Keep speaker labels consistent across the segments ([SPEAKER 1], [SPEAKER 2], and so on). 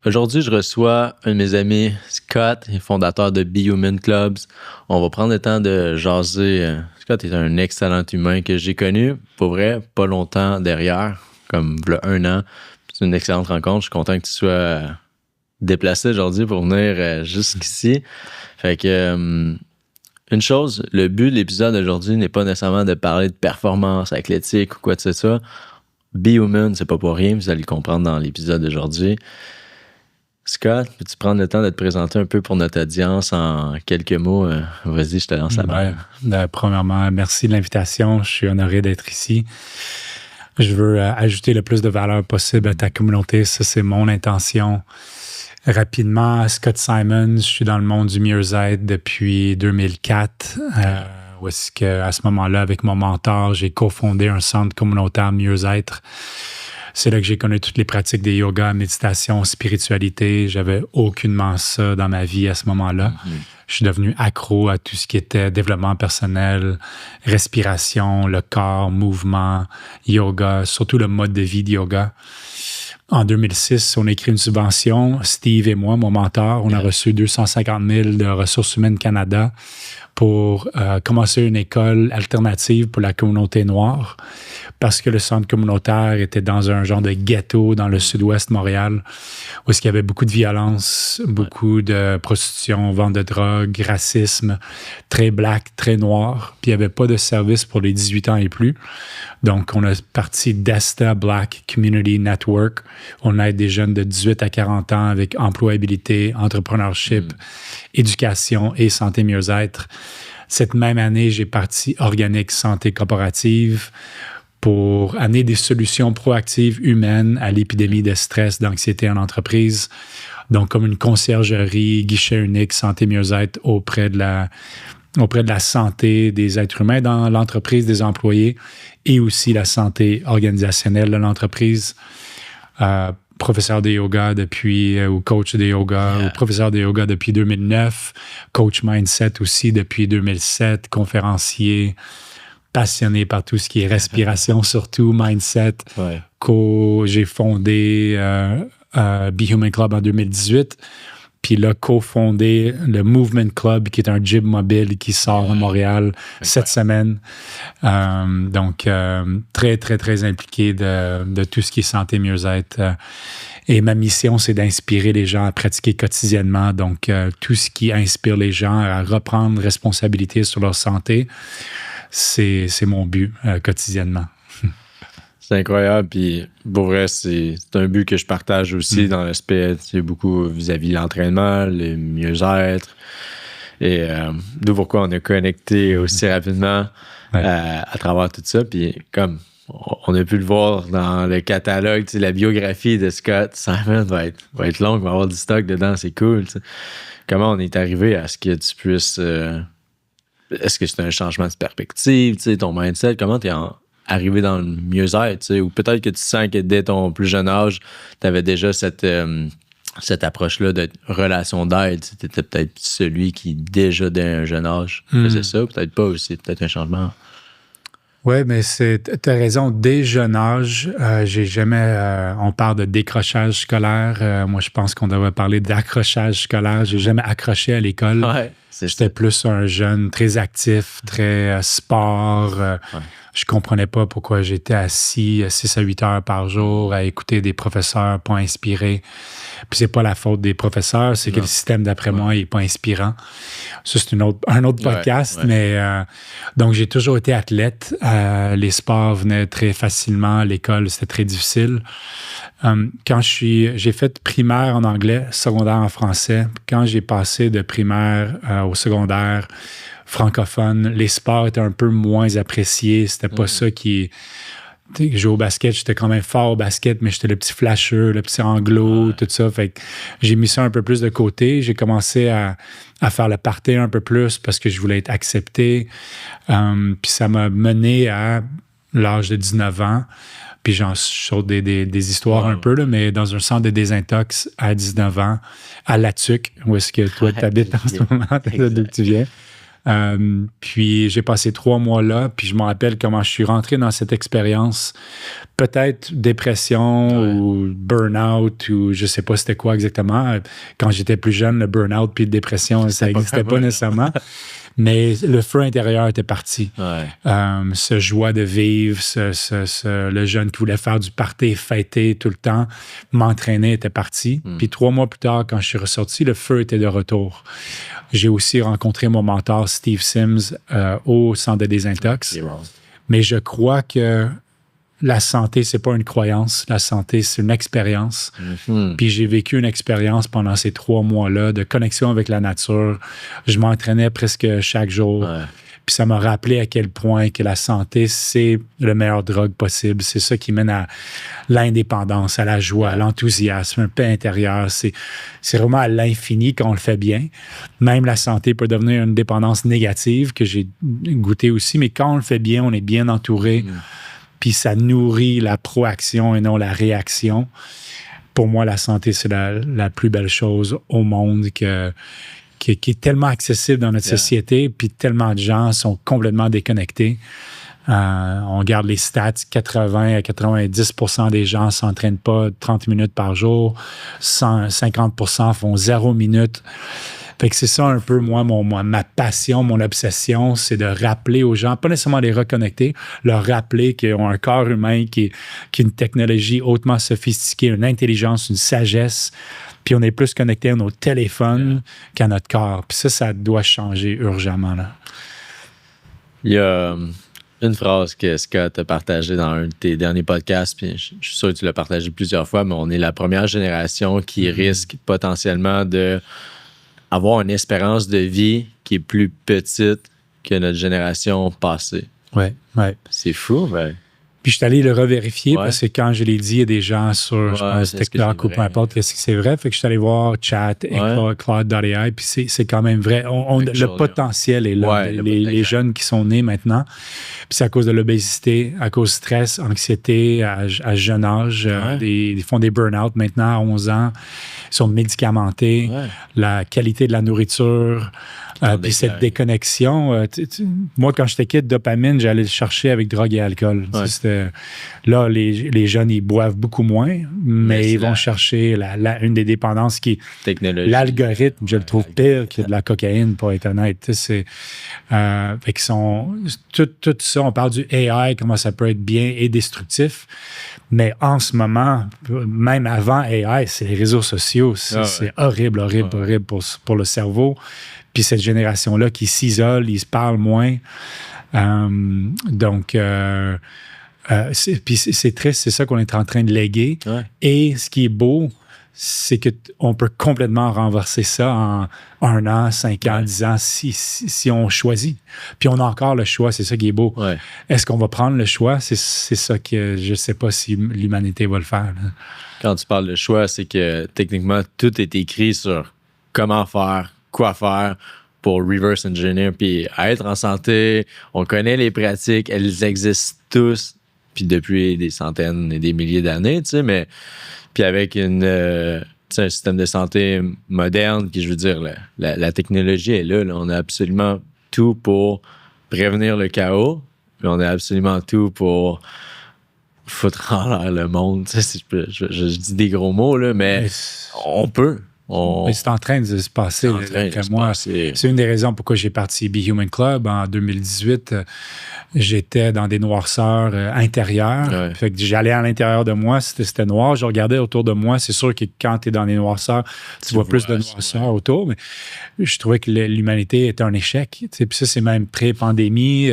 [SPEAKER 1] Aujourd'hui, je reçois un de mes amis, Scott, fondateur de Be Human Clubs. On va prendre le temps de jaser. Scott est un excellent humain que j'ai connu, pour vrai, pas longtemps derrière, comme v'là 1 an. C'est une excellente rencontre. Je suis content que tu sois déplacé aujourd'hui pour venir jusqu'ici. Fait que, une chose, le but de l'épisode d'aujourd'hui n'est pas nécessairement de parler de performance athlétique ou quoi que ce soit. Be Human, c'est pas pour rien, vous allez le comprendre dans l'épisode d'aujourd'hui. Scott, peux-tu prendre le temps de te présenter un peu pour notre audience en quelques mots? Vas-y, je te lance la balle.
[SPEAKER 2] Premièrement, merci de l'invitation. Je suis honoré d'être ici. Je veux ajouter le plus de valeur possible à ta communauté. Ça, c'est mon intention. Rapidement, Scott Simons, je suis dans le monde du mieux-être depuis 2004. Où est-ce qu'à ce moment-là, avec mon mentor, j'ai cofondé un centre communautaire mieux-être. C'est là que j'ai connu toutes les pratiques des yoga, méditation, spiritualité. J'avais aucunement ça dans ma vie à ce moment-là. Mm-hmm. Je suis devenu accro à tout ce qui était développement personnel, respiration, le corps, mouvement, yoga, surtout le mode de vie de yoga. En 2006, on a écrit une subvention. Steve et moi, mon mentor, on a reçu 250 000 de Ressources humaines Canada pour commencer une école alternative pour la communauté noire parce que le centre communautaire était dans un genre de ghetto dans le sud-ouest de Montréal où il y avait beaucoup de violence, beaucoup de prostitution, vente de drogue, racisme, très black, très noir. Puis il n'y avait pas de service pour les 18 ans et plus. Donc, on a parti d'Esta Black Community Network. On aide des jeunes de 18 à 40 ans avec employabilité, entrepreneurship, éducation et santé mieux-être. Cette même année, j'ai parti Organique Santé Corporative pour amener des solutions proactives humaines à l'épidémie de stress, d'anxiété en entreprise. Donc, comme une conciergerie, guichet unique, santé mieux-être auprès de la santé des êtres humains dans l'entreprise, des employés, et aussi la santé organisationnelle de l'entreprise. Professeur de yoga ou coach de yoga, ou professeur de yoga depuis 2009, coach mindset aussi depuis 2007, conférencier, passionné par tout ce qui est respiration, surtout mindset. Ouais. J'ai fondé Be Human Club en 2018. Puis là, cofondé le Movement Club, qui est un gym mobile qui sort à Montréal cette semaine. Donc, très, très, très impliqué de tout ce qui est santé, mieux-être. Et ma mission, c'est d'inspirer les gens à pratiquer quotidiennement. Donc, tout ce qui inspire les gens à reprendre responsabilité sur leur santé, c'est mon but quotidiennement.
[SPEAKER 1] C'est incroyable, puis pour vrai, c'est un but que je partage aussi dans l'aspect, beaucoup vis-à-vis de l'entraînement, le mieux-être, et d'où pourquoi on est connecté aussi rapidement à travers tout ça, puis comme on a pu le voir dans le catalogue, la biographie de Scott Simon va être longue, va avoir du stock dedans, c'est cool. T'sais. Comment on est arrivé à ce que tu puisses... est-ce que c'est un changement de perspective, ton mindset, comment t'es arrivé dans le mieux-être, ou peut-être que tu sens que dès ton plus jeune âge, tu avais déjà cette approche-là de relation d'aide. Tu étais peut-être celui qui, déjà dès un jeune âge, faisait ça, peut-être pas aussi, peut-être un changement.
[SPEAKER 2] Oui, mais tu as raison. Dès jeune âge, j'ai jamais... on parle de décrochage scolaire. Moi, je pense qu'on devrait parler d'accrochage scolaire. J'ai jamais accroché à l'école.
[SPEAKER 1] Ouais,
[SPEAKER 2] J'étais plus un jeune très actif, très sport. Je comprenais pas pourquoi j'étais assis 6 à 8 heures par jour à écouter des professeurs pas inspirés. Puis c'est pas la faute des professeurs, c'est que le système d'après moi est pas inspirant. Ça, c'est un autre podcast, mais donc j'ai toujours été athlète. Les sports venaient très facilement, l'école, c'était très difficile. Quand j'ai fait primaire en anglais, secondaire en français. Quand j'ai passé de primaire au secondaire francophone, les sports étaient un peu moins appréciés. C'était pas ça qui... Tu sais, jouer au basket, j'étais quand même fort au basket, mais j'étais le petit flasheux, le petit anglo, tout ça. Fait que j'ai mis ça un peu plus de côté. J'ai commencé à faire le party un peu plus parce que je voulais être accepté. Puis ça m'a mené à l'âge de 19 ans. Puis j'en saute des histoires un peu, là, mais dans un centre de désintox à 19 ans, à La Tuque, où est-ce que toi, tu habites en ce moment, d'où tu viens. Puis j'ai passé 3 mois là, puis je me rappelle comment je suis rentré dans cette expérience. Peut-être dépression ou burn-out ou je sais pas c'était quoi exactement. Quand j'étais plus jeune, le burn-out puis la dépression, ça n'existait pas nécessairement. Mais le feu intérieur était parti. Ce joie de vivre, le jeune qui voulait faire du party, fêter tout le temps, m'entraîner était parti. Puis 3 mois plus tard, quand je suis ressorti, le feu était de retour. J'ai aussi rencontré mon mentor Steve Sims au centre de désintox. Mais je crois que la santé, c'est pas une croyance. La santé, c'est une expérience. Puis j'ai vécu une expérience pendant ces 3 mois-là de connexion avec la nature. Je m'entraînais presque chaque jour. Puis ça m'a rappelé à quel point que la santé, c'est le meilleur drogue possible. C'est ça qui mène à l'indépendance, à la joie, à l'enthousiasme, un paix intérieur. C'est vraiment à l'infini quand on le fait bien. Même la santé peut devenir une dépendance négative que j'ai goûté aussi. Mais quand on le fait bien, on est bien entouré. Puis ça nourrit la proaction et non la réaction. Pour moi, la santé, c'est la plus belle chose au monde qui est tellement accessible dans notre société, puis tellement de gens sont complètement déconnectés. On regarde les stats, 80 à 90% des gens ne s'entraînent pas 30 minutes par jour, 50% font 0 minute. Fait que c'est ça un peu, moi, ma passion, mon obsession, c'est de rappeler aux gens, pas nécessairement les reconnecter, leur rappeler qu'ils ont un corps humain qui est une technologie hautement sophistiquée, une intelligence, une sagesse, puis on est plus connecté à nos téléphones qu'à notre corps. Puis ça doit changer urgemment, là.
[SPEAKER 1] Il y a une phrase que Scott a partagée dans un de tes derniers podcasts, puis je suis sûr que tu l'as partagé plusieurs fois, mais on est la première génération qui risque potentiellement de avoir une espérance de vie qui est plus petite que notre génération passée.
[SPEAKER 2] Ouais.
[SPEAKER 1] C'est fou, ben.
[SPEAKER 2] Puis je suis allé le revérifier parce que quand je l'ai dit, il y a des gens sur, je pense, TikTok ou peu importe qu'est-ce que c'est vrai. Fait que je suis allé voir Chat et Claude.ai, puis c'est quand même vrai. Le potentiel est là. Les jeunes qui sont nés maintenant, puis c'est à cause de l'obésité, à cause du stress, anxiété, à jeune âge. Ils font des burn-out maintenant à 11 ans. Ils sont médicamentés. La qualité de la nourriture. Puis cette déconnexion, moi, quand j'étais kid, dopamine, j'allais le chercher avec drogue et alcool. Là, les jeunes, ils boivent beaucoup moins, mais ils vont chercher une des dépendances qui est l'algorithme. Je le trouve pire que de la cocaïne, pour être honnête. Fait qu'ils sont... Tout ça, on parle du AI, comment ça peut être bien et destructif. Mais en ce moment, même avant AI, c'est les réseaux sociaux. C'est horrible pour le cerveau. Puis cette génération-là qui s'isole, ils se parlent moins. Puis c'est triste, c'est ça qu'on est en train de léguer. Et ce qui est beau, c'est qu'on peut complètement renverser ça en 1 an, 5 ans, 10 ans, si on choisit. Puis on a encore le choix, c'est ça qui est beau. Est-ce qu'on va prendre le choix? C'est ça que je ne sais pas si l'humanité va le faire. Là.
[SPEAKER 1] Quand tu parles de choix, c'est que techniquement, tout est écrit sur comment faire, quoi faire pour reverse engineer puis être en santé. On connaît les pratiques, elles existent tous, puis depuis des centaines et des milliers d'années, tu sais, mais puis avec un système de santé moderne qui, je veux dire, la technologie est là, on a absolument tout pour prévenir le chaos, puis on a absolument tout pour foutre en l'air le monde. Tu sais, je dis des gros mots, là, mais on peut.
[SPEAKER 2] Mais c'est en train de se passer. C'est une des raisons pourquoi j'ai parti Be Human Club en 2018. J'étais dans des noirceurs intérieures. Fait que j'allais à l'intérieur de moi, c'était noir. Je regardais autour de moi. C'est sûr que quand tu es dans les noirceurs, tu vois plus de noirceurs autour. Mais je trouvais que l'humanité était un échec. Puis ça, c'est même pré-pandémie.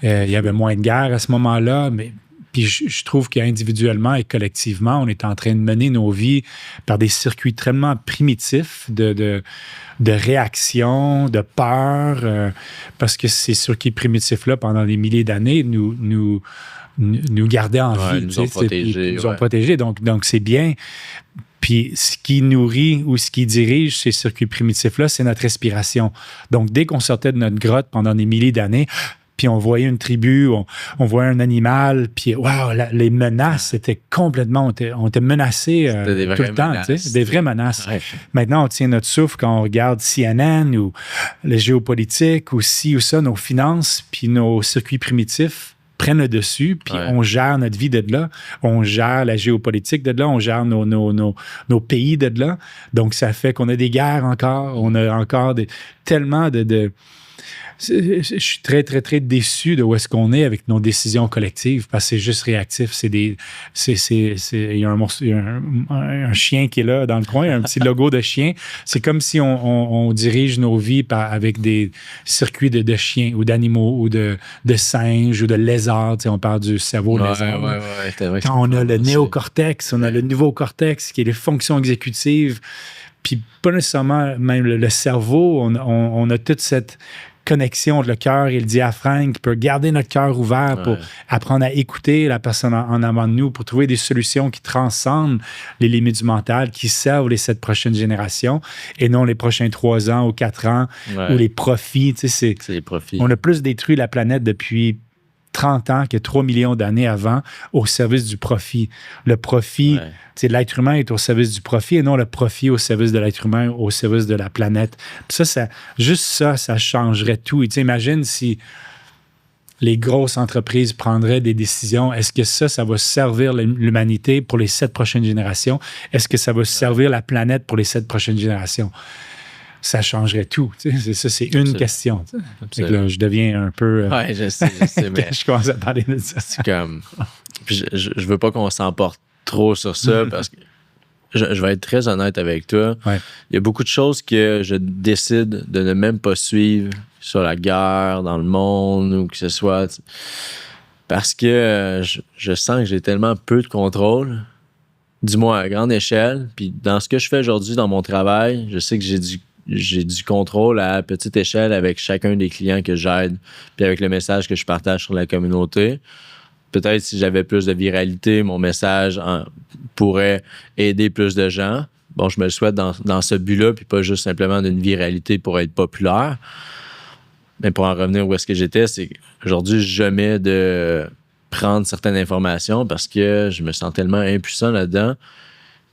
[SPEAKER 2] Il y avait moins de guerre à ce moment-là. Mais puis je trouve qu'individuellement et collectivement, on est en train de mener nos vies par des circuits tellement primitifs de réaction, de peur, parce que ces circuits primitifs-là, pendant des milliers d'années, nous gardaient en vie.
[SPEAKER 1] Ils nous ont protégés.
[SPEAKER 2] Ils nous ont protégés, donc c'est bien. Puis ce qui nourrit ou ce qui dirige ces circuits primitifs-là, c'est notre respiration. Donc, dès qu'on sortait de notre grotte pendant des milliers d'années, puis on voyait une tribu, on voyait un animal, puis wow, les menaces étaient complètement, on était menacés tout le temps, des vraies menaces.
[SPEAKER 1] Ouais.
[SPEAKER 2] Maintenant, on tient notre souffle quand on regarde CNN ou les géopolitiques ou ci ou ça, nos finances, puis nos circuits primitifs prennent le dessus, puis on gère notre vie de là, on gère la géopolitique de là, on gère nos pays de là. Donc, ça fait qu'on a des guerres encore, on a encore tellement de je suis très, très, très déçu de où est-ce qu'on est avec nos décisions collectives parce que c'est juste réactif. Il y a un chien qui est là dans le coin, un petit logo de chien. C'est comme si on dirige nos vies avec des circuits de chiens ou d'animaux ou de singes ou de lézards. On parle du cerveau lézard.
[SPEAKER 1] Ouais.
[SPEAKER 2] Quand on a le néocortex, on a le nouveau cortex qui est les fonctions exécutives. Puis pas nécessairement même le cerveau. On a toute cette connexion entre le cœur et le diaphragme qui peut garder notre cœur ouvert pour apprendre à écouter la personne en avant de nous, pour trouver des solutions qui transcendent les limites du mental, qui servent les 7 prochaines générations et non les prochains 3 ans ou 4 ans ou les profits.
[SPEAKER 1] C'est les profits.
[SPEAKER 2] On a plus détruit la planète depuis 30 ans que 3 millions d'années avant au service du profit. Le profit, l'être humain est au service du profit et non le profit au service de l'être humain, au service de la planète. Puis juste ça changerait tout. Et imagine si les grosses entreprises prendraient des décisions. Est-ce que ça va servir l'humanité pour les 7 prochaines générations? Est-ce que ça va servir la planète pour les 7 prochaines générations? Ça changerait tout. C'est une question. Là, je deviens un peu...
[SPEAKER 1] je sais, mais...
[SPEAKER 2] je commence à parler de ça.
[SPEAKER 1] C'est comme... Puis je veux pas qu'on s'emporte trop sur ça parce que je vais être très honnête avec toi. Il y a beaucoup de choses que je décide de ne même pas suivre sur la guerre, dans le monde, ou que ce soit... Parce que je sens que j'ai tellement peu de contrôle, du moins à grande échelle. Puis dans ce que je fais aujourd'hui dans mon travail, je sais que j'ai du contrôle à petite échelle avec chacun des clients que j'aide, puis avec le message que je partage sur la communauté. Peut-être si j'avais plus de viralité, mon message pourrait aider plus de gens. Bon, je me le souhaite dans ce but-là, puis pas juste simplement d'une viralité pour être populaire. Mais pour en revenir où est-ce que j'étais, c'est qu'aujourd'hui, je mets de prendre certaines informations parce que je me sens tellement impuissant là-dedans,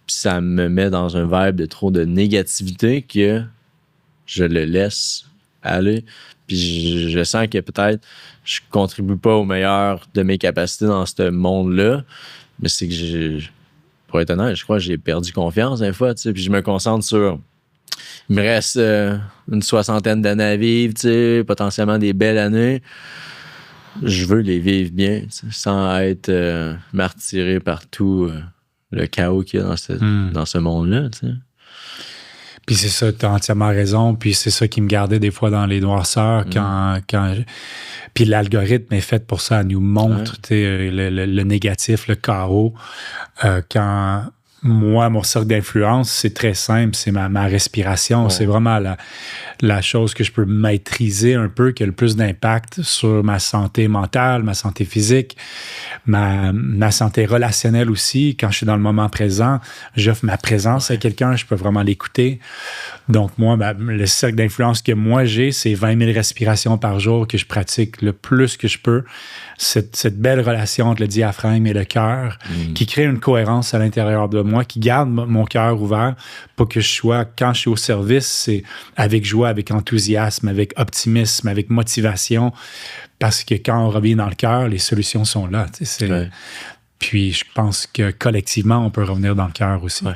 [SPEAKER 1] puis ça me met dans un vibe de trop de négativité que je le laisse aller. Puis je sens que peut-être je contribue pas au meilleur de mes capacités dans ce monde-là. Mais c'est que pour être honnête, je crois que j'ai perdu confiance des fois. Puis je me concentre sur... Il me reste une 60aine d'années à vivre, potentiellement des belles années. Je veux les vivre bien, sans être martyré par tout le chaos qu'il y a dans ce monde-là.
[SPEAKER 2] Puis c'est ça, tu as entièrement raison. Puis c'est ça qui me gardait des fois dans les noirceurs. Puis l'algorithme est fait pour ça. Elle nous montre le négatif, le chaos. Quand moi, mon cercle d'influence, c'est très simple. C'est ma respiration. C'est vraiment la chose que je peux maîtriser un peu, qui a le plus d'impact sur ma santé mentale, ma santé physique, ma santé relationnelle aussi. Quand je suis dans le moment présent, j'offre ma présence à quelqu'un, je peux vraiment l'écouter. Donc, moi, le cercle d'influence que moi j'ai, c'est 20 000 respirations par jour que je pratique le plus que je peux. Cette belle relation entre le diaphragme et le cœur qui crée une cohérence à l'intérieur de moi, qui garde mon cœur ouvert pour que je sois, quand je suis au service, c'est avec joie, avec enthousiasme, avec optimisme, avec motivation. Parce que quand on revient dans le cœur, les solutions sont là. Puis je pense que collectivement, on peut revenir dans le cœur aussi.
[SPEAKER 1] Ouais.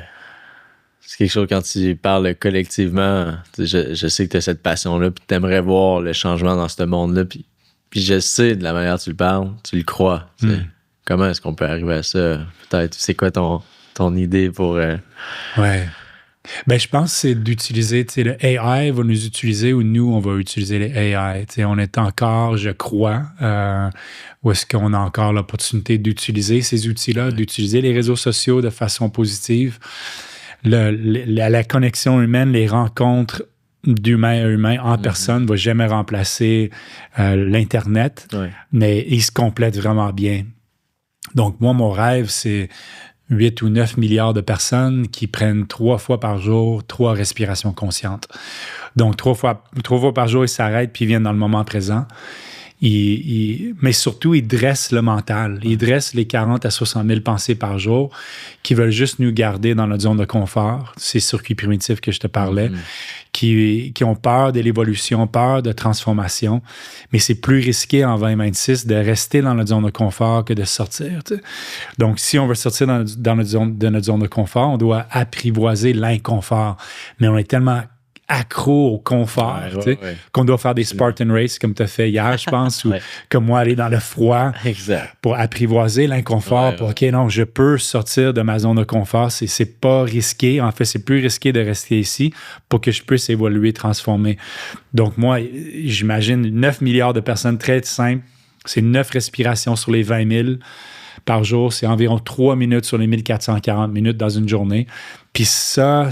[SPEAKER 1] C'est quelque chose, quand tu parles collectivement, je sais que tu as cette passion-là, puis tu aimerais voir le changement dans ce monde-là. Puis je sais, de la manière dont tu le parles, tu le crois. Comment est-ce qu'on peut arriver à ça? Peut-être, c'est quoi ton idée pour...
[SPEAKER 2] Ouais. Je pense que c'est d'utiliser, le AI va nous utiliser ou nous, on va utiliser les AI. On est encore, je crois, où est-ce qu'on a encore l'opportunité d'utiliser ces outils-là, d'utiliser les réseaux sociaux de façon positive. La connexion humaine, les rencontres d'humain à humain en personne ne va jamais remplacer l'Internet, mais ils se complètent vraiment bien. Donc, moi, mon rêve, c'est 8 ou 9 milliards de personnes qui prennent 3 fois par jour 3 respirations conscientes. Donc, 3 fois par jour, ils s'arrêtent puis ils viennent dans le moment présent. mais surtout, il dresse le mental. Il dresse les 40 à 60 000 pensées par jour qui veulent juste nous garder dans notre zone de confort. Ces circuits primitifs que je te parlais, qui ont peur de l'évolution, peur de transformation. Mais c'est plus risqué en 2026 de rester dans notre zone de confort que de sortir. T'sais. Donc, si on veut sortir de notre zone de confort, on doit apprivoiser l'inconfort. Mais on est tellement accro au confort, qu'on doit faire des Spartan Race comme tu as fait hier, je pense, ou comme moi, aller dans le froid pour apprivoiser l'inconfort, pour OK, non, je peux sortir de ma zone de confort, c'est pas risqué, en fait, c'est plus risqué de rester ici pour que je puisse évoluer, transformer. Donc moi, j'imagine 9 milliards de personnes, très simple, c'est 9 respirations sur les 20 000 par jour, c'est environ 3 minutes sur les 1440 minutes dans une journée. Puis ça,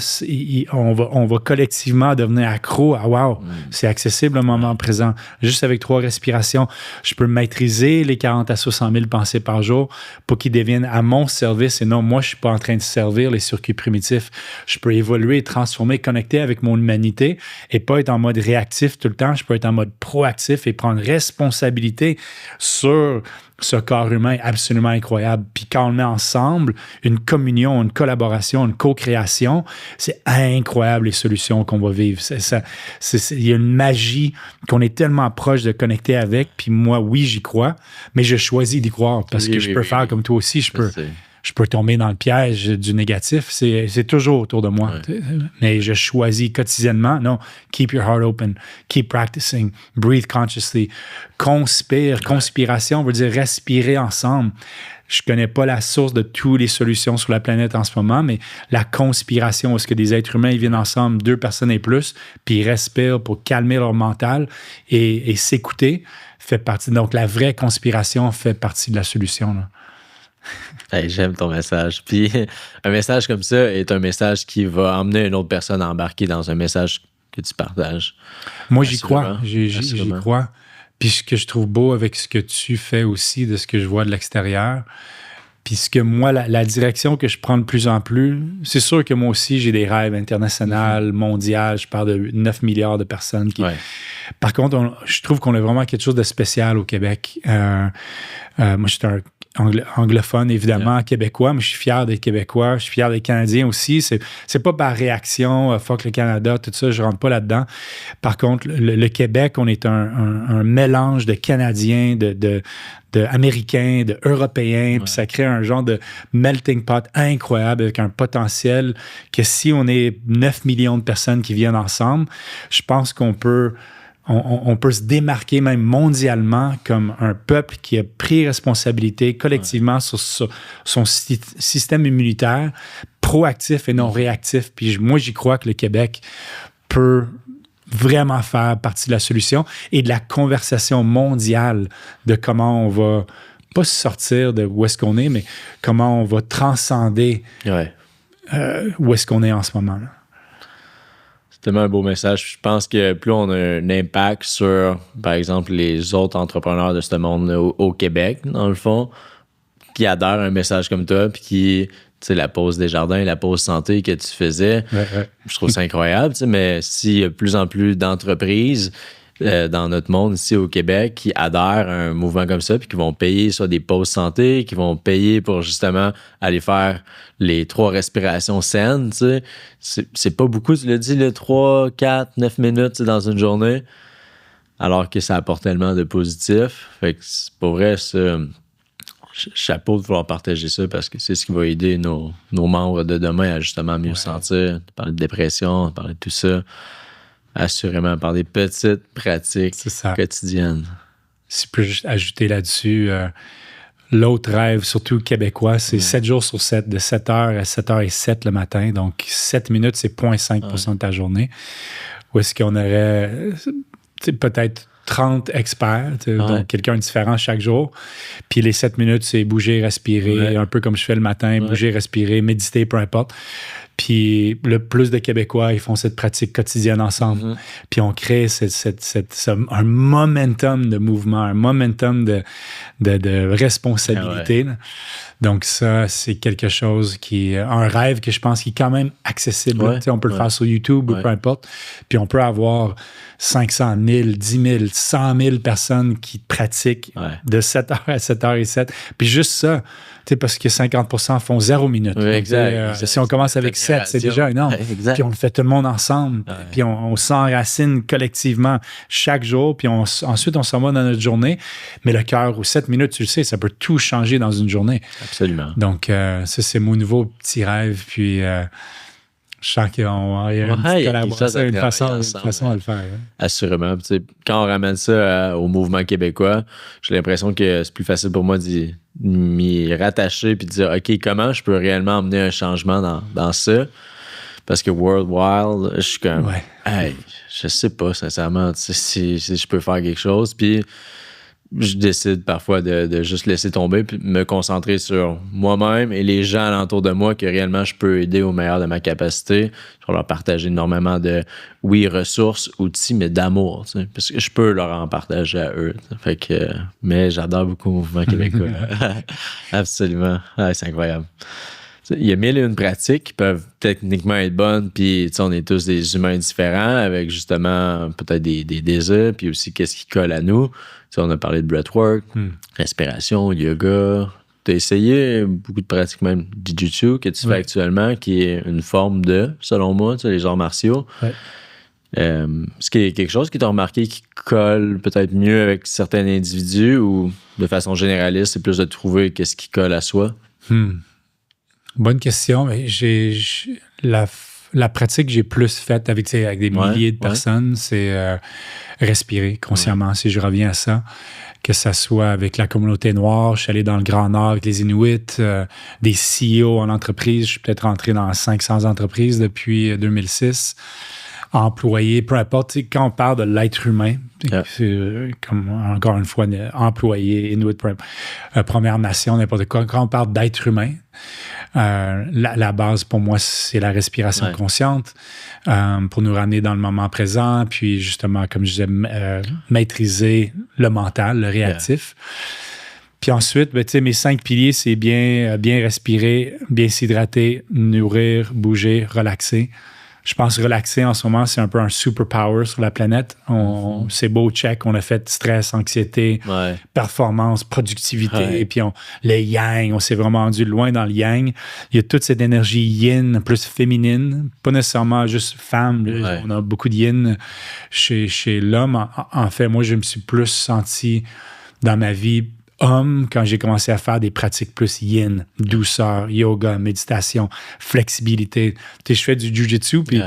[SPEAKER 2] on va collectivement devenir accro à « wow, c'est accessible au moment présent ». Juste avec 3 respirations, je peux maîtriser les 40 à 60 000 pensées par jour pour qu'ils deviennent à mon service et non, moi, je ne suis pas en train de servir les circuits primitifs. Je peux évoluer, transformer, connecter avec mon humanité et pas être en mode réactif tout le temps. Je peux être en mode proactif et prendre responsabilité sur ce corps humain absolument incroyable. Puis quand on met ensemble une communion, une collaboration, une co-création, c'est incroyable les solutions qu'on va vivre. Il y a une magie qu'on est tellement proche de connecter avec. Puis moi, oui, j'y crois, mais je choisis d'y croire parce que je peux faire comme toi aussi. Je peux tomber dans le piège du négatif. C'est toujours autour de moi. Mais je choisis quotidiennement. Non, keep your heart open. Keep practicing. Breathe consciously. Conspiration veut dire respirer ensemble. Je connais pas la source de toutes les solutions sur la planète en ce moment, mais la conspiration, où est-ce que des êtres humains ils viennent ensemble, 2 personnes et plus, puis ils respirent pour calmer leur mental et s'écouter, fait partie. Donc, la vraie conspiration fait partie de la solution, là.
[SPEAKER 1] Hey, j'aime ton message. Puis un message comme ça est un message qui va emmener une autre personne à embarquer dans un message que tu partages.
[SPEAKER 2] Moi, j'y crois. J'y crois. Puis ce que je trouve beau avec ce que tu fais aussi, de ce que je vois de l'extérieur, puis ce que moi, la direction que je prends de plus en plus, c'est sûr que moi aussi, j'ai des rêves internationaux, mondiaux. Je parle de 9 milliards de personnes. Par contre, je trouve qu'on a vraiment quelque chose de spécial au Québec. Moi, je suis un anglophone, évidemment, québécois, mais je suis fier des Québécois, je suis fier des Canadiens aussi. C'est pas par réaction, fuck le Canada, tout ça, je rentre pas là-dedans. Par contre, le Québec, on est un mélange de Canadiens, de Américains, de Européens, puis ça crée un genre de melting pot incroyable avec un potentiel que si on est 9 millions de personnes qui viennent ensemble, je pense qu'on peut... On peut se démarquer même mondialement comme un peuple qui a pris responsabilité collectivement sur son système immunitaire, proactif et non réactif. Puis moi, j'y crois que le Québec peut vraiment faire partie de la solution et de la conversation mondiale de comment on va, pas sortir de où est-ce qu'on est, mais comment on va transcender où est-ce qu'on est en ce moment, là.
[SPEAKER 1] C'est tellement un beau message. Je pense que plus on a un impact sur, par exemple, les autres entrepreneurs de ce monde au Québec, dans le fond, qui adhèrent à un message comme toi, puis qui, tu sais, la pause des jardins, la pause santé que tu faisais, je trouve ça incroyable, tu sais, mais s'il y a de plus en plus d'entreprises dans notre monde ici au Québec qui adhèrent à un mouvement comme ça puis qui vont payer soit des pauses santé, qui vont payer pour justement aller faire les 3 respirations saines, tu sais. C'est pas beaucoup, tu l'as dit, 3, 4, 9 minutes dans une journée, alors que ça apporte tellement de positif. Fait que c'est pas vrai, ça. Chapeau de vouloir partager ça parce que c'est ce qui va aider nos membres de demain à justement mieux se sentir, parler de dépression, parler de tout ça. Assurément, par des petites pratiques quotidiennes.
[SPEAKER 2] Si je peux juste ajouter là-dessus, l'autre rêve, surtout québécois, c'est 7 jours sur 7, de 7h à 7h07 le matin. Donc, 7 minutes, c'est 0,5% de ta journée. Où est-ce qu'on aurait peut-être 30 experts, donc quelqu'un différent chaque jour. Puis les 7 minutes, c'est bouger, respirer, un peu comme je fais le matin, bouger, respirer, méditer, peu importe. Puis le plus de Québécois, ils font cette pratique quotidienne ensemble. Puis on crée un momentum de mouvement, un momentum de responsabilité. Donc ça, c'est quelque chose un rêve que je pense qui est quand même accessible. On peut le faire sur YouTube ou peu importe. Puis on peut avoir 500 000, 10 000, 100 000 personnes qui pratiquent de 7h à 7h07. Puis juste ça, parce que 50% font 0 minute.
[SPEAKER 1] Oui, exact.
[SPEAKER 2] Si on commence avec 7, c'est déjà énorme. Puis on le fait tout le monde ensemble. Puis on s'enracine collectivement chaque jour. Puis ensuite, on s'en va dans notre journée. Mais le cœur, ou 7 minutes, tu le sais, ça peut tout changer dans une journée.
[SPEAKER 1] Absolument.
[SPEAKER 2] Donc, ça, c'est mon nouveau petit rêve. Puis, je sens qu'il y a une petite collaboration, une façon à le faire.
[SPEAKER 1] Assurément. Quand on ramène ça au mouvement québécois, j'ai l'impression que c'est plus facile pour moi m'y rattacher puis de dire, OK, comment je peux réellement amener un changement dans ça? Parce que World Wild, je suis comme, hey, je sais pas, sincèrement, si je peux faire quelque chose. Puis, je décide parfois de juste laisser tomber puis me concentrer sur moi-même et les gens alentour de moi que réellement je peux aider au meilleur de ma capacité. Je vais leur partager énormément de, ressources, outils, mais d'amour, parce que je peux leur en partager à eux. Fait que, mais j'adore beaucoup le mouvement québécois. Absolument. C'est incroyable. Il y a 1001 pratiques qui peuvent techniquement être bonnes, puis on est tous des humains différents avec justement peut-être des désirs, puis aussi qu'est-ce qui colle à nous. On a parlé de breathwork, respiration, yoga. Tu as essayé beaucoup de pratiques, même Jiu-Jitsu, que tu fais actuellement, qui est une forme selon moi, les arts martiaux. Est-ce qu'il y a quelque chose qui t'a remarqué qui colle peut-être mieux avec certains individus ou de façon généraliste, c'est plus de trouver qu'est-ce qui colle à soi?
[SPEAKER 2] Bonne question. Mais la pratique que j'ai plus faite avec des milliers de personnes, c'est respirer consciemment, si je reviens à ça. Que ça soit avec la communauté noire, je suis allé dans le Grand Nord avec les Inuits, des CEO en entreprise. Je suis peut-être rentré dans 500 entreprises depuis 2006. Employés, peu importe. Quand on parle de l'être humain, comme encore une fois, employé, Inuit, Première Nation, n'importe quoi. Quand on parle d'être humain, la base pour moi, c'est la respiration consciente pour nous ramener dans le moment présent, puis justement, comme je disais, maîtriser le mental, le réactif. Puis ensuite, mes 5 piliers, c'est bien respirer, bien s'hydrater, nourrir, bouger, relaxer. Je pense relaxer en ce moment, c'est un peu un superpower sur la planète. C'est beau, check. On a fait stress, anxiété, performance, productivité. Et puis le yang, on s'est vraiment rendu loin dans le yang. Il y a toute cette énergie yin, plus féminine, pas nécessairement juste femme. On a beaucoup de yin chez l'homme. En fait, moi, je me suis plus senti dans ma vie homme quand j'ai commencé à faire des pratiques plus yin, douceur, yoga, méditation, flexibilité. Je fais du jiu-jitsu, puis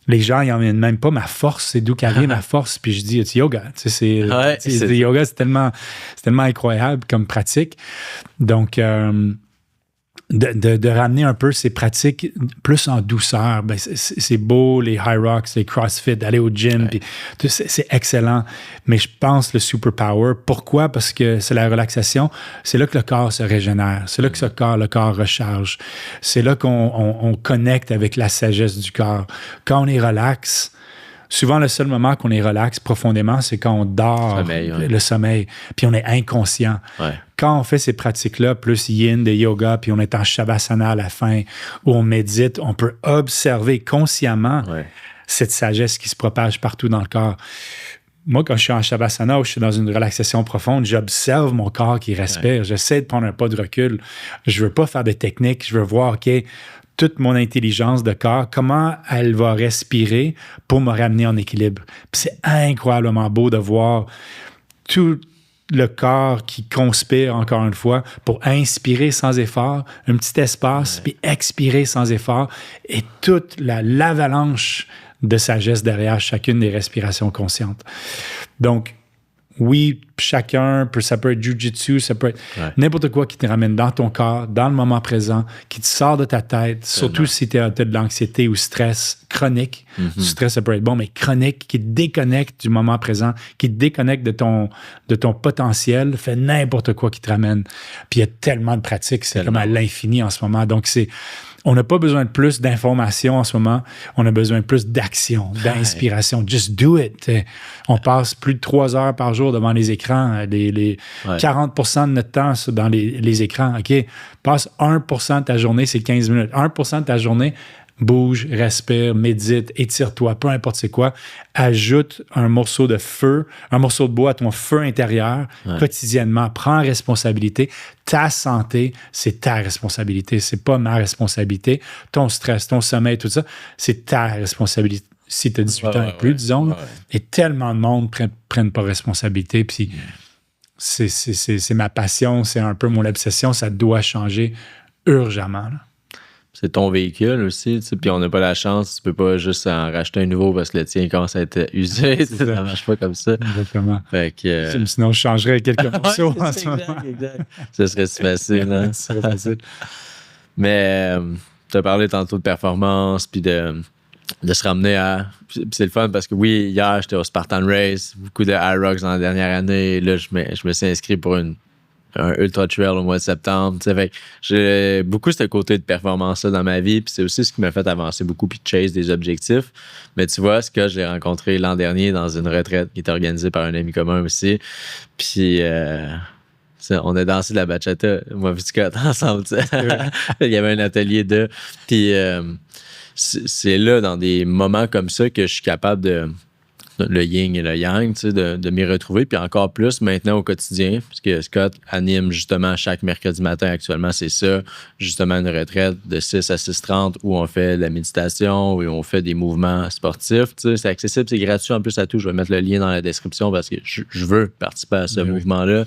[SPEAKER 2] les gens, ils n'emmènent même pas ma force. C'est d'où qu'elle vient ma force. Puis je dis, c'est yoga. Yoga, c'est tellement incroyable comme pratique. Donc, de ramener un peu ces pratiques plus en douceur. C'est beau, les high rocks, les CrossFit, aller au gym, puis c'est excellent. Mais je pense le superpower. Pourquoi? Parce que c'est la relaxation. C'est là que le corps se régénère. C'est là que le corps recharge. C'est là qu'on connecte avec la sagesse du corps. Quand on est relax, souvent, le seul moment qu'on est relax profondément, c'est quand on dort, le sommeil, puis on est inconscient. Quand on fait ces pratiques-là, plus yin, de yoga, puis on est en shavasana à la fin, où on médite, on peut observer consciemment cette sagesse qui se propage partout dans le corps. Moi, quand je suis en shavasana ou je suis dans une relaxation profonde, j'observe mon corps qui respire. J'essaie de prendre un pas de recul. Je veux pas faire de technique. Je veux voir, OK, toute mon intelligence de corps, comment elle va respirer pour me ramener en équilibre. Puis c'est incroyablement beau de voir tout le corps qui conspire, encore une fois, pour inspirer sans effort, un petit espace, puis expirer sans effort, et toute l'avalanche de sagesse derrière chacune des respirations conscientes. Donc, oui, chacun, ça peut être jiu-jitsu, ça peut être n'importe quoi qui te ramène dans ton corps, dans le moment présent, qui te sort de ta tête, surtout si tu as de l'anxiété ou stress chronique. Du stress, ça peut être bon, mais chronique, qui te déconnecte du moment présent, qui te déconnecte de ton potentiel, fait n'importe quoi qui te ramène. Puis il y a tellement de pratiques, c'est comme à l'infini en ce moment. Donc, On n'a pas besoin de plus d'informations en ce moment. On a besoin de plus d'action, d'inspiration. Just do it. On passe plus de 3 heures par jour devant les écrans. 40% de notre temps dans les écrans. OK? Passe 1% de ta journée, c'est 15 minutes. 1% de ta journée, bouge, respire, médite, étire-toi, peu importe c'est quoi. Ajoute un morceau de feu, un morceau de bois à ton feu intérieur quotidiennement. Prends responsabilité. Ta santé, c'est ta responsabilité. C'est pas ma responsabilité. Ton stress, ton sommeil, tout ça, c'est ta responsabilité. Si tu as 18 ans et plus, disons, et tellement de monde prennent pas responsabilité. Puis c'est ma passion, c'est un peu mon obsession. Ça doit changer urgemment, là.
[SPEAKER 1] C'est ton véhicule aussi, tu sais, puis on n'a pas la chance, tu peux pas juste en racheter un nouveau parce que le tien commence à être usé, ça marche pas comme ça.
[SPEAKER 2] Exactement.
[SPEAKER 1] Fait que,
[SPEAKER 2] sinon, je changerais quelques morceaux en ce moment.
[SPEAKER 1] Exact. Ça serait si facile, hein?
[SPEAKER 2] Ça serait facile.
[SPEAKER 1] Mais tu as parlé tantôt de performance, puis de se ramener à... Puis c'est le fun parce que oui, hier, j'étais au Spartan Race, beaucoup de High Rocks dans la dernière année, là, je me suis inscrit pour un ultra trail au mois de septembre. Fait que j'ai beaucoup ce côté de performance-là dans ma vie. Puis c'est aussi ce qui m'a fait avancer beaucoup puis chase des objectifs. Mais tu vois, Scott, je l'ai rencontré l'an dernier dans une retraite qui était organisée par un ami commun aussi. Puis on a dansé de la bachata, moi et Scott, ensemble. Il y avait un atelier de... Puis c'est là, dans des moments comme ça, que je suis capable de... le yin et le yang, tu sais, de m'y retrouver. Puis encore plus maintenant au quotidien, parce que Scott anime justement chaque mercredi matin actuellement, c'est ça, justement une retraite de 6 à 6h30 où on fait de la méditation, où on fait des mouvements sportifs. Tu sais, c'est accessible, c'est gratuit en plus à tout. Je vais mettre le lien dans la description parce que je veux participer à ce mouvement-là.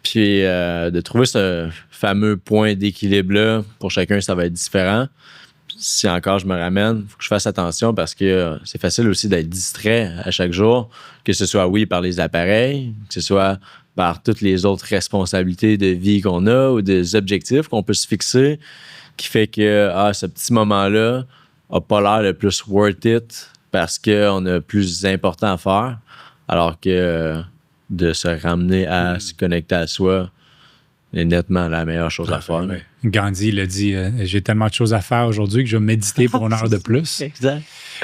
[SPEAKER 1] Puis de trouver ce fameux point d'équilibre-là, pour chacun, ça va être différent. Si encore je me ramène, il faut que je fasse attention parce que c'est facile aussi d'être distrait à chaque jour, que ce soit, oui, par les appareils, que ce soit par toutes les autres responsabilités de vie qu'on a ou des objectifs qu'on peut se fixer, qui fait que ce petit moment-là n'a pas l'air le plus worth it parce qu'on a plus important à faire, alors que de se ramener à se connecter à soi est nettement la meilleure chose à faire.
[SPEAKER 2] Ouais. Gandhi l'a dit, j'ai tellement de choses à faire aujourd'hui que je vais méditer pour une heure de plus.
[SPEAKER 1] Exact.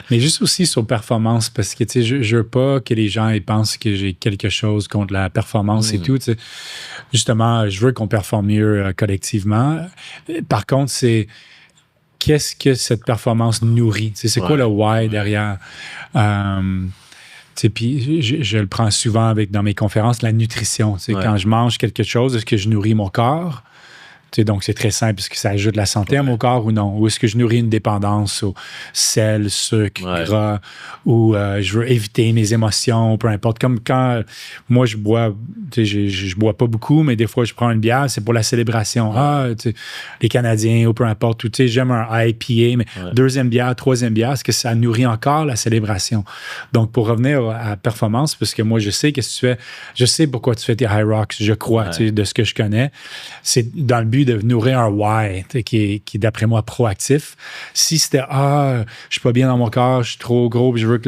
[SPEAKER 2] Mais juste aussi sur performance, parce que je veux pas que les gens ils pensent que j'ai quelque chose contre la performance et tout. T'sais. Justement, je veux qu'on performe mieux collectivement. Par contre, c'est qu'est-ce que cette performance nourrit? T'sais, c'est quoi le why derrière? Puis je le prends souvent dans mes conférences, la nutrition. Quand je mange quelque chose, est-ce que je nourris mon corps? Donc, c'est très simple. Est-ce que ça ajoute de la santé à mon corps ou non? Ou est-ce que je nourris une dépendance au sel, sucre, gras, ou je veux éviter mes émotions, peu importe. Comme quand moi, je bois, je bois pas beaucoup, mais des fois, je prends une bière, c'est pour la célébration. Les Canadiens, ou peu importe. J'aime un IPA, mais deuxième bière, troisième bière, est-ce que ça nourrit encore la célébration? Donc, pour revenir à la performance, parce que moi, je sais qu'est-ce que tu fais, je sais pourquoi tu fais tes high rocks, je crois, de ce que je connais. C'est dans le but de nourrir un why qui est, d'après moi, proactif. Si c'était je suis pas bien dans mon corps, je suis trop gros, puis je veux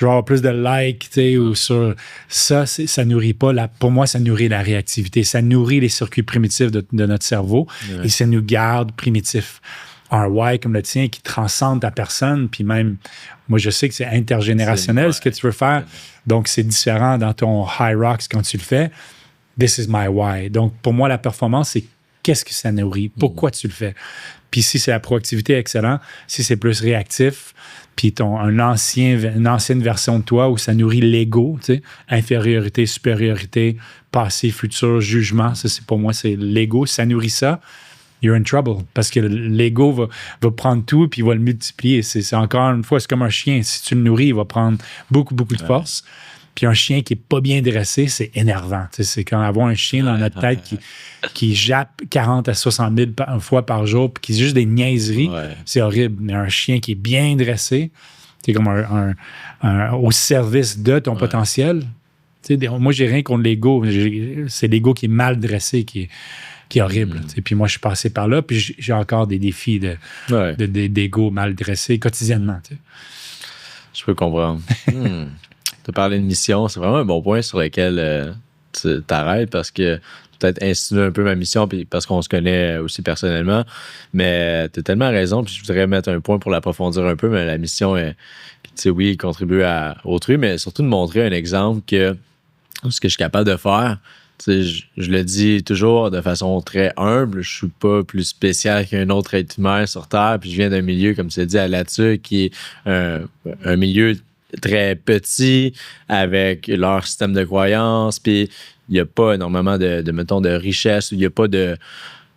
[SPEAKER 2] avoir plus de likes, ou sur ça, ça nourrit pas pour moi, ça nourrit la réactivité, ça nourrit les circuits primitifs de notre cerveau et ça nous garde primitifs. Un why comme le tien qui transcende ta personne, puis même, moi, je sais que c'est intergénérationnel ce que tu veux faire, donc c'est différent dans ton high rocks quand tu le fais. This is my why. Donc, pour moi, la performance, c'est qu'est-ce que ça nourrit? Pourquoi tu le fais? Puis si c'est la proactivité, excellent. Si c'est plus réactif, puis une ancienne version de toi où ça nourrit l'ego, infériorité, supériorité, passé, futur, jugement, ça, pour moi, c'est l'ego. Si ça nourrit ça, you're in trouble. Parce que l'ego va prendre tout puis il va le multiplier. C'est encore une fois, c'est comme un chien. Si tu le nourris, il va prendre beaucoup, beaucoup de force. Puis un chien qui n'est pas bien dressé, c'est énervant. C'est quand avoir un chien dans notre tête qui jappe 40 à 60 000 fois par jour puis qui dit juste des niaiseries, c'est horrible. Mais un chien qui est bien dressé, c'est comme au service de ton potentiel. Moi, j'ai rien contre l'ego. C'est l'ego qui est mal dressé qui est horrible. Puis moi, je suis passé par là, puis j'ai encore des défis d'ego mal dressé quotidiennement.
[SPEAKER 1] Je peux comprendre. Tu as parlé de mission, c'est vraiment un bon point sur lequel tu t'arrêtes parce que peut-être insinuer un peu ma mission puis parce qu'on se connaît aussi personnellement. Mais tu as tellement raison, puis je voudrais mettre un point pour l'approfondir un peu, mais la mission est, tu sais, oui, contribuer à autrui, mais surtout de montrer un exemple que ce que je suis capable de faire. Tu sais, je le dis toujours de façon très humble, je suis pas plus spécial qu'un autre être humain sur Terre, puis je viens d'un milieu, comme tu l'as dit, à Latuc, qui est un milieu très petit, avec leur système de croyances, puis il n'y a pas énormément mettons, de richesse, il n'y a pas de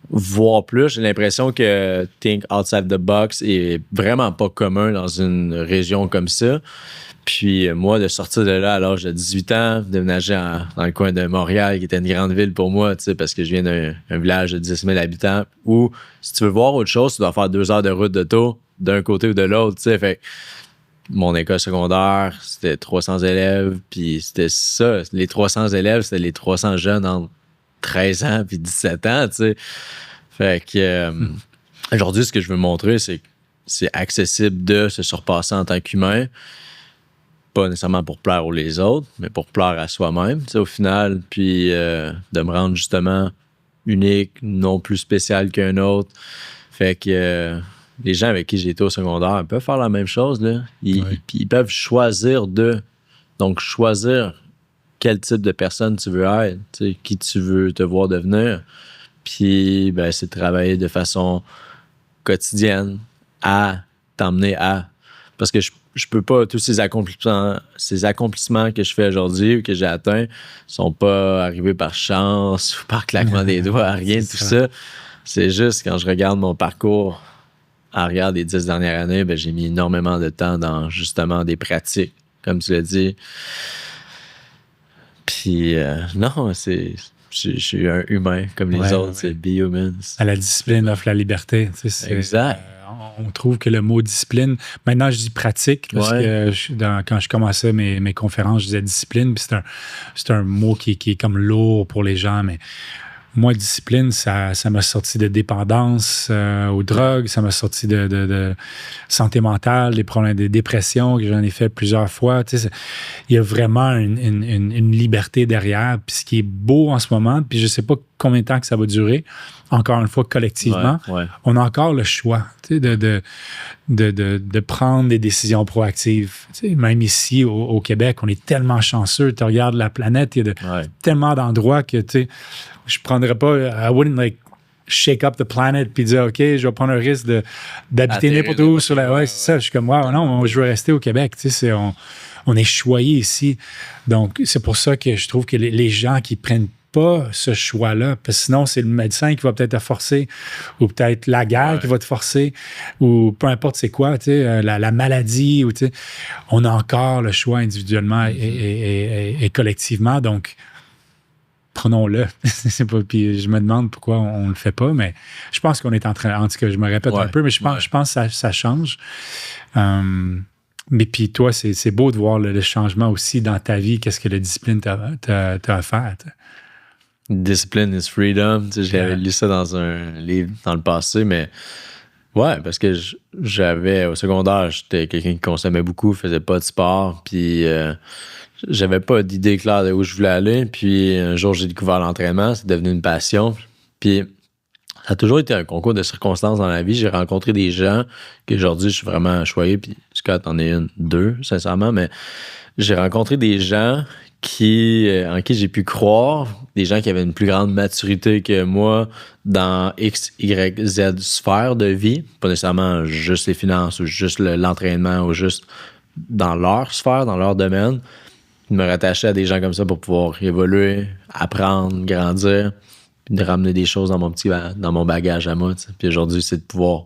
[SPEAKER 1] voir plus. J'ai l'impression que think outside the box est vraiment pas commun dans une région comme ça. Puis moi, de sortir de là à l'âge de 18 ans, déménager dans le coin de Montréal, qui était une grande ville pour moi, tu sais, parce que je viens d'un village de 10 000 habitants, où si tu veux voir autre chose, tu dois faire 2 heures de route d'auto d'un côté ou de l'autre, tu sais. Fait mon école secondaire, c'était 300 élèves, puis c'était ça. Les 300 élèves, c'était les 300 jeunes entre 13 ans puis 17 ans, tu sais. Fait que aujourd'hui, ce que je veux montrer, c'est que c'est accessible de se surpasser en tant qu'humain, pas nécessairement pour plaire aux les autres, mais pour plaire à soi-même, tu sais, au final, puis de me rendre justement unique, non plus spécial qu'un autre. Fait que les gens avec qui j'ai été au secondaire peuvent faire la même chose, là. Ils peuvent choisir donc choisir quel type de personne tu veux être, tu sais, qui tu veux te voir devenir. Puis, ben, c'est de travailler de façon quotidienne à t'emmener à... Parce que je peux pas... Tous ces accomplissements que je fais aujourd'hui ou que j'ai atteints sont pas arrivés par chance ou par claquement des doigts, rien de tout ça. C'est juste, quand je regarde mon parcours arrière des 10 dernières années, ben, j'ai mis énormément de temps dans, justement, des pratiques, comme tu l'as dit. Puis, non, je suis un humain comme les autres, c'est be humans.
[SPEAKER 2] À la discipline offre la liberté.
[SPEAKER 1] Exact.
[SPEAKER 2] On trouve que le mot discipline, maintenant je dis pratique, parce que quand je commençais mes conférences, je disais discipline, puis c'est un mot qui est comme lourd pour les gens, mais moi, discipline, ça m'a sorti de dépendance aux drogues, ça m'a sorti de santé mentale, des problèmes de dépression, que j'en ai fait plusieurs fois. Tu sais, il y a vraiment une liberté derrière. Puis ce qui est beau en ce moment, puis je sais pas combien de temps que ça va durer, encore une fois, collectivement, on a encore le choix, tu sais, de prendre des décisions proactives. Tu sais, même ici, au Québec, on est tellement chanceux. Tu regardes la planète, il y a tellement d'endroits que, tu sais, je prendrais pas, I wouldn't like shake up the planet puis dire, OK, je vais prendre un risque d'habiter n'importe où sur la... Ouais, c'est ça. Je suis comme, wow, non, je veux rester au Québec. Tu sais, on est choyé ici. Donc, c'est pour ça que je trouve que les gens qui prennent pas ce choix-là, parce que sinon, c'est le médecin qui va peut-être te forcer, ou peut-être la guerre qui va te forcer, ou peu importe c'est quoi, tu sais, la maladie, ou tu sais, on a encore le choix individuellement et collectivement. Donc, prenons-le. Puis je me demande pourquoi on le fait pas, mais je pense qu'on est en train... En tout cas, je me répète un peu, mais je pense que ça change. Mais puis toi, c'est beau de voir le changement aussi dans ta vie. Qu'est-ce que la discipline t'a offert?
[SPEAKER 1] Discipline is freedom. Tu sais, j'avais lu ça dans un livre dans le passé, mais ouais, parce que j'avais... Au secondaire, j'étais quelqu'un qui consommait beaucoup, faisait pas de sport, puis... j'avais pas d'idée claire de où je voulais aller. Puis un jour, j'ai découvert l'entraînement. C'est devenu une passion. Puis ça a toujours été un concours de circonstances dans la vie. J'ai rencontré des gens qu'aujourd'hui, je suis vraiment choyé. Puis Scott, t'en es deux, sincèrement. Mais j'ai rencontré des gens en qui j'ai pu croire, des gens qui avaient une plus grande maturité que moi dans X, Y, Z sphère de vie. Pas nécessairement juste les finances ou juste l'entraînement ou juste dans leur sphère, dans leur domaine. De me rattacher à des gens comme ça pour pouvoir évoluer, apprendre, grandir, puis de ramener des choses dans mon bagage à moi. T'sais. Puis aujourd'hui, c'est de pouvoir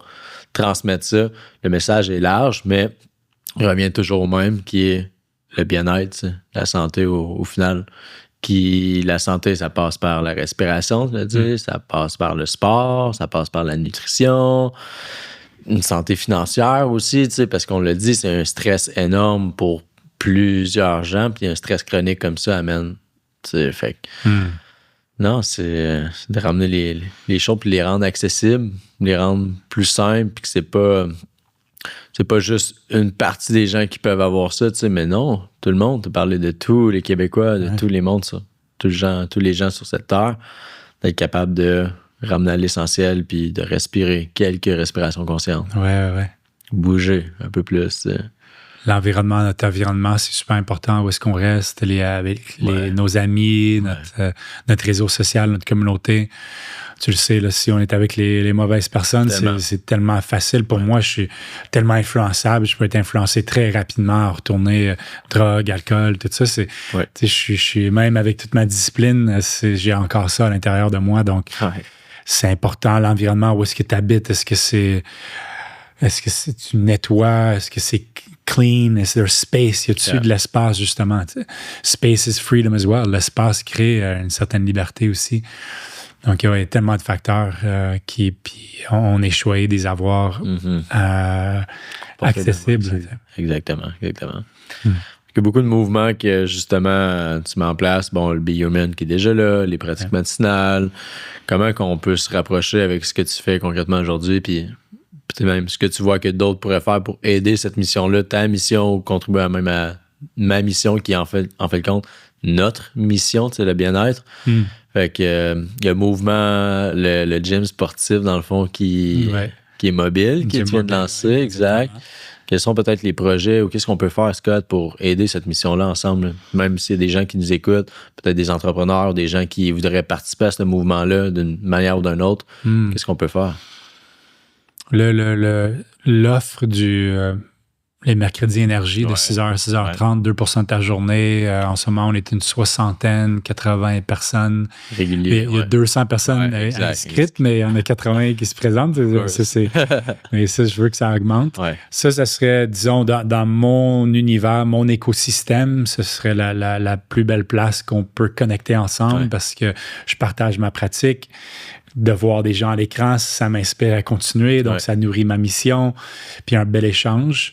[SPEAKER 1] transmettre ça. Le message est large, mais il revient toujours au même, qui est le bien-être, t'sais. La santé au final. La santé, ça passe par la respiration, je veux dire, ça passe par le sport, ça passe par la nutrition, une santé financière aussi, parce qu'on le dit, c'est un stress énorme pour plusieurs gens, puis un stress chronique comme ça amène. Fait que, non, c'est de ramener les choses puis les rendre accessibles, les rendre plus simples, puis que c'est pas juste une partie des gens qui peuvent avoir ça, mais non, tout le monde, tu parlais de tous les Québécois, de tous les mondes, ça. tous les gens sur cette terre, d'être capable de ramener à l'essentiel puis de respirer quelques respirations conscientes.
[SPEAKER 2] Ouais.
[SPEAKER 1] Bouger un peu plus.
[SPEAKER 2] L'environnement, notre environnement, c'est super important. Où est-ce qu'on reste avec nos amis, notre réseau social, notre communauté. Tu le sais, là, si on est avec les mauvaises personnes, c'est tellement facile. Pour moi, je suis tellement influençable. Je peux être influencé très rapidement à retourner drogue, alcool, tout ça. Je suis même avec toute ma discipline, j'ai encore ça à l'intérieur de moi. Donc, c'est important, l'environnement, où est-ce que tu habites. Est-ce que tu nettoies? Est-ce que c'est clean? Is there space? Y a-tu de l'espace, justement? T'sais? Space is freedom as well. L'espace crée une certaine liberté aussi. Donc, il y a tellement de facteurs puis on est choyé des avoirs accessibles.
[SPEAKER 1] Exactement. Il y a beaucoup de mouvements que, justement, tu mets en place. Bon, le Be Human qui est déjà là, les pratiques matinales. Comment qu'on peut se rapprocher avec ce que tu fais concrètement aujourd'hui, puis même ce que tu vois que d'autres pourraient faire pour aider cette mission-là, ta mission, ou contribuer même à ma mission qui est en fait le compte, notre mission, c'est le bien-être. Fait que il y a le mouvement, le gym sportif, dans le fond, qui est mobile, qui vient de lancer, exact. Quels sont peut-être les projets ou qu'est-ce qu'on peut faire, Scott, pour aider cette mission-là ensemble? Même s'il y a des gens qui nous écoutent, peut-être des entrepreneurs, des gens qui voudraient participer à ce mouvement-là d'une manière ou d'une autre, qu'est-ce qu'on peut faire?
[SPEAKER 2] L'offre les mercredis énergie de 6h à 6h30, 2% de ta journée. En ce moment, on est une 60, 80 personnes.
[SPEAKER 1] Régulier.
[SPEAKER 2] Il y a 200 personnes inscrites, mais il y en a 80 qui se présentent. Mais ça, je veux que ça augmente.
[SPEAKER 1] Ouais.
[SPEAKER 2] Ça serait, disons, dans mon univers, mon écosystème, ce serait la plus belle place qu'on peut connecter ensemble parce que je partage ma pratique. De voir des gens à l'écran, ça m'inspire à continuer, donc ça nourrit ma mission, puis un bel échange.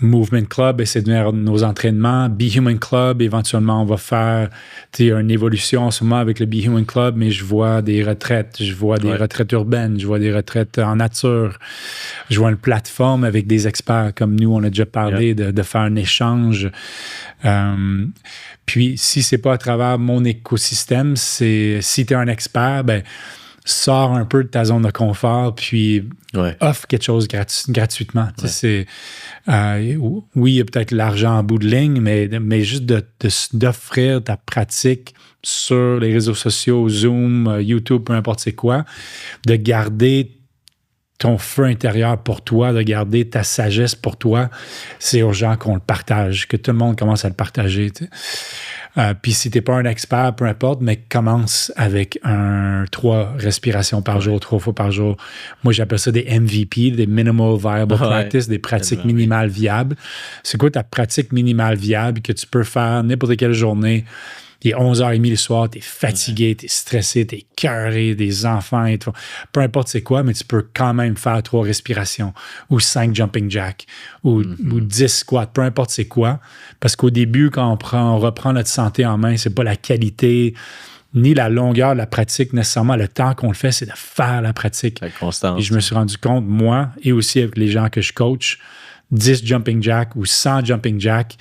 [SPEAKER 2] Movement Club, c'est de venir nos entraînements. Be Human Club, éventuellement, on va faire une évolution en ce moment avec le Be Human Club, mais je vois des retraites, je vois des retraites urbaines, je vois des retraites en nature, je vois une plateforme avec des experts comme nous, on a déjà parlé de faire un échange. Puis, si c'est pas à travers mon écosystème, si tu es un expert, sors un peu de ta zone de confort, puis offre quelque chose gratuitement. Oui, il y a peut-être l'argent en bout de ligne, mais juste d'offrir ta pratique sur les réseaux sociaux, Zoom, YouTube, peu importe c'est quoi, de garder ton feu intérieur pour toi, de garder ta sagesse pour toi, c'est urgent qu'on le partage, que tout le monde commence à le partager. Puis si tu n'es pas un expert, peu importe, mais commence avec 3 respirations par jour, 3 fois par jour. Moi, j'appelle ça des MVP, des Minimal Viable Practice, des pratiques minimales viables. C'est quoi ta pratique minimale viable que tu peux faire n'importe quelle journée? Il est 11h30 le soir, t'es fatigué, t'es stressé, t'es écœuré, des enfants et tout. Peu importe c'est quoi, mais tu peux quand même faire 3 respirations ou 5 jumping jacks ou 10 squats, peu importe c'est quoi. Parce qu'au début, quand on reprend notre santé en main, c'est pas la qualité ni la longueur de la pratique nécessairement. Le temps qu'on le fait, c'est de faire la pratique.
[SPEAKER 1] La constance.
[SPEAKER 2] Et je me suis rendu compte, moi, et aussi avec les gens que je coach, 10 jumping jacks ou 100 jumping jacks,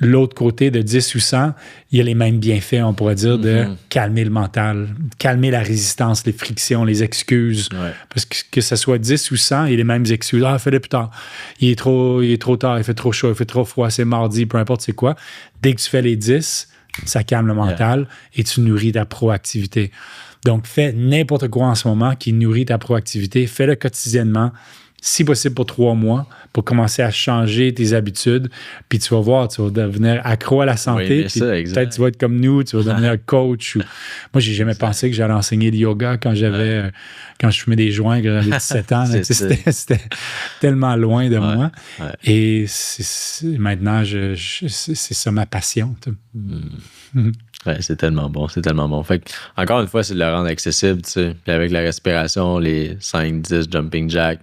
[SPEAKER 2] l'autre côté de 10 ou 100, il y a les mêmes bienfaits, on pourrait dire, de calmer le mental, calmer la résistance, les frictions, les excuses. Parce que ce soit 10 ou 100, il y a les mêmes excuses. Ah, fais-le plus tard. Il est trop tard, il fait trop chaud, il fait trop froid, c'est mardi, peu importe c'est quoi. Dès que tu fais les 10, ça calme le mental et tu nourris ta proactivité. Donc, fais n'importe quoi en ce moment qui nourrit ta proactivité. Fais-le quotidiennement. Si possible pour 3 mois, pour commencer à changer tes habitudes. Puis tu vas voir, tu vas devenir accro à la santé. Puis peut-être tu vas être comme nous, tu vas devenir coach. Moi, j'ai jamais pensé que j'allais enseigner le yoga quand je fumais des joints, quand j'avais 17 ans. C'était tellement loin de moi. Et maintenant, c'est ça ma passion.
[SPEAKER 1] Ouais, c'est tellement bon. Fait que, encore une fois, c'est de le rendre accessible, tu sais. Puis avec la respiration, les 5-10 jumping jacks,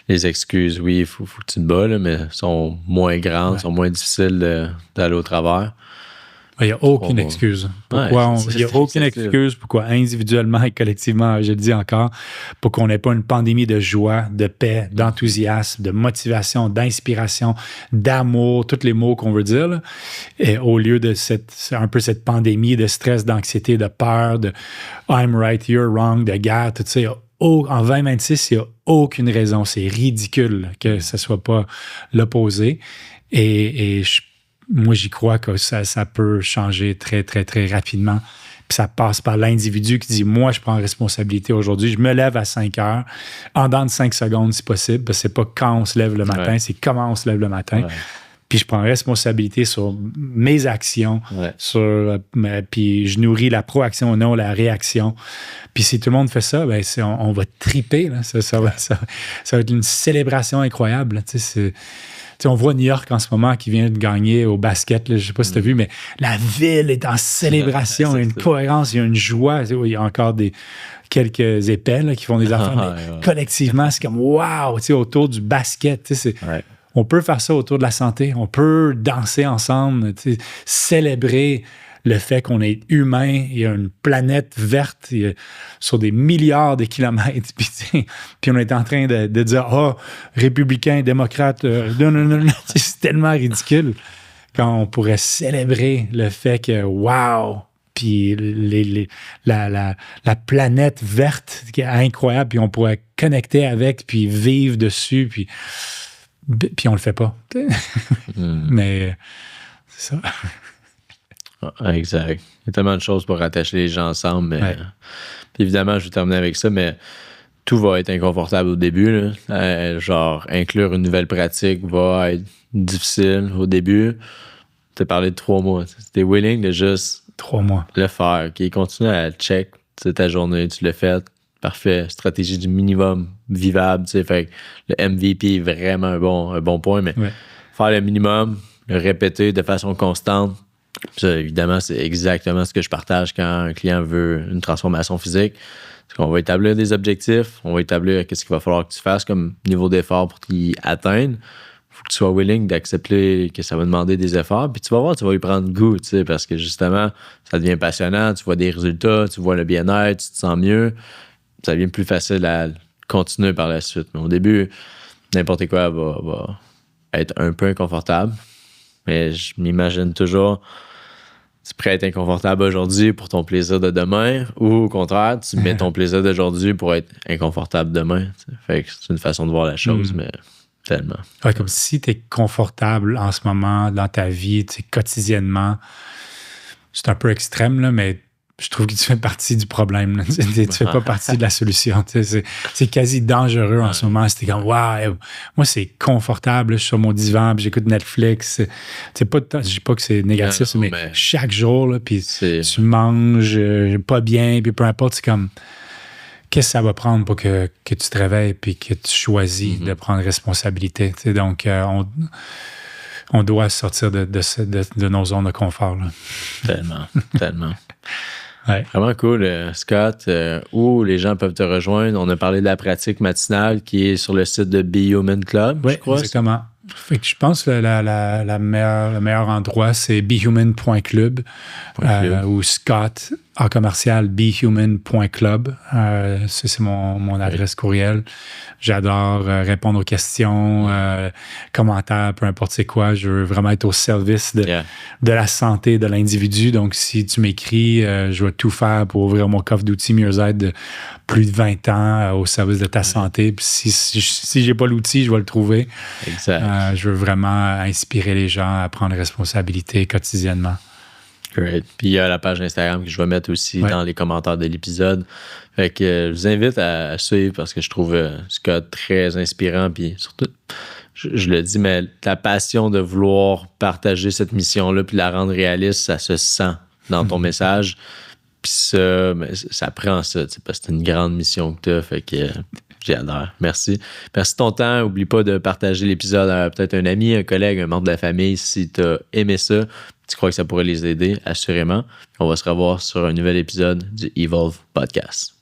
[SPEAKER 1] les excuses, oui, il faut que tu te bats, là, mais sont moins grandes, sont moins difficiles d'aller au travers.
[SPEAKER 2] Il n'y a aucune excuse. Pourquoi il n'y a aucune excuse pourquoi individuellement et collectivement, je le dis encore, pour qu'on n'ait pas une pandémie de joie, de paix, d'enthousiasme, de motivation, d'inspiration, d'amour, tous les mots qu'on veut dire, là. Et au lieu de un peu cette pandémie de stress, d'anxiété, de peur, de I'm right, you're wrong, de guerre, tout ça, en 2026, il n'y a aucune raison. C'est ridicule que ce ne soit pas l'opposé. Et moi, j'y crois que ça peut changer très, très, très rapidement. Puis ça passe par l'individu qui dit, moi, je prends responsabilité aujourd'hui. Je me lève à 5 heures, en dedans de 5 secondes, si possible. Parce que c'est pas quand on se lève le matin, c'est comment on se lève le matin. Ouais. Puis je prends responsabilité sur mes actions, puis je nourris la proaction, non la réaction. Puis si tout le monde fait ça, ben on va triper. Là. Ça va être une célébration incroyable. Tu sais, on voit New York en ce moment qui vient de gagner au basket. Là, je ne sais pas si tu as vu, mais la ville est en célébration. Il y a une cohérence, il y a une joie. Il y a encore quelques épais là, qui font des affaires, mais collectivement, c'est comme wow, autour du basket. On peut faire ça autour de la santé. On peut danser ensemble, célébrer le fait qu'on est humain. Il y a une planète verte sur des milliards de kilomètres. Puis on est en train de dire républicain, démocrate, non. C'est tellement ridicule quand on pourrait célébrer le fait que wow! Puis la planète verte qui est incroyable, puis on pourrait connecter avec, puis vivre dessus, puis on le fait pas. Mais c'est ça.
[SPEAKER 1] Exact. Il y a tellement de choses pour rattacher les gens ensemble. Mais, puis évidemment, je vais terminer avec ça, mais tout va être inconfortable au début. Là. Genre, inclure une nouvelle pratique va être difficile au début. Tu as parlé de 3 mois. Tu es willing de juste
[SPEAKER 2] 3 mois.
[SPEAKER 1] Le faire. Okay? Continue à check ta journée. Tu l'as fait. Parfait. Stratégie du minimum vivable. Fait que le MVP est vraiment un bon point, mais faire le minimum, le répéter de façon constante. Ça, évidemment, c'est exactement ce que je partage quand un client veut une transformation physique. On va établir des objectifs, on va établir qu'est-ce qu'il va falloir que tu fasses comme niveau d'effort pour qu'il atteigne. Il faut que tu sois willing d'accepter que ça va demander des efforts. Puis tu vas voir, tu vas y prendre goût, parce que justement, ça devient passionnant, tu vois des résultats, tu vois le bien-être, tu te sens mieux. Ça devient plus facile à continuer par la suite. Mais au début, n'importe quoi va être un peu inconfortable. Mais je m'imagine toujours, tu es prêt à être inconfortable aujourd'hui pour ton plaisir de demain, ou au contraire, tu mets ton plaisir d'aujourd'hui pour être inconfortable demain. Fait que c'est une façon de voir la chose, mais tellement.
[SPEAKER 2] Ouais, comme si tu es confortable en ce moment dans ta vie, quotidiennement. C'est un peu extrême, là, mais je trouve que tu fais partie du problème. Tu fais pas partie de la solution. C'est quasi dangereux en ce moment. C'était comme, wow, moi, c'est confortable. Je suis sur mon divan, puis j'écoute Netflix. Je dis pas que c'est négatif, mais chaque jour, puis tu manges pas bien, puis peu importe, c'est comme, qu'est-ce que ça va prendre pour que tu te réveilles, puis que tu choisis de prendre responsabilité. Donc, on doit sortir de nos zones de confort. Là.
[SPEAKER 1] Tellement. Ouais. Vraiment cool, Scott. Où les gens peuvent te rejoindre? On a parlé de la pratique matinale qui est sur le site de Be Human Club, je crois.
[SPEAKER 2] Exactement. Fait que je pense que le meilleur endroit, c'est behuman.club ou Scott en commercial behuman.club. C'est mon adresse courriel. J'adore répondre aux questions, commentaires, peu importe c'est quoi. Je veux vraiment être au service de la santé de l'individu. Donc, si tu m'écris, je vais tout faire pour ouvrir mon coffre d'outils Mieux-être de plus de 20 ans au service de ta santé. Puis si j'ai pas l'outil, je vais le trouver.
[SPEAKER 1] Exact.
[SPEAKER 2] Je veux vraiment inspirer les gens à prendre responsabilité quotidiennement.
[SPEAKER 1] Great. Puis il y a la page Instagram que je vais mettre aussi dans les commentaires de l'épisode. Fait que je vous invite à suivre parce que je trouve Scott très inspirant. Puis surtout, je le dis, mais ta passion de vouloir partager cette mission-là puis la rendre réaliste, ça se sent dans ton message. Puis ça prend ça, parce que c'est une grande mission que tu as. Fait que j'adore. Merci. Merci de ton temps. N'oublie pas de partager l'épisode à peut-être un ami, un collègue, un membre de la famille si tu as aimé ça. Tu crois que ça pourrait les aider, assurément. On va se revoir sur un nouvel épisode du Evolve Podcast.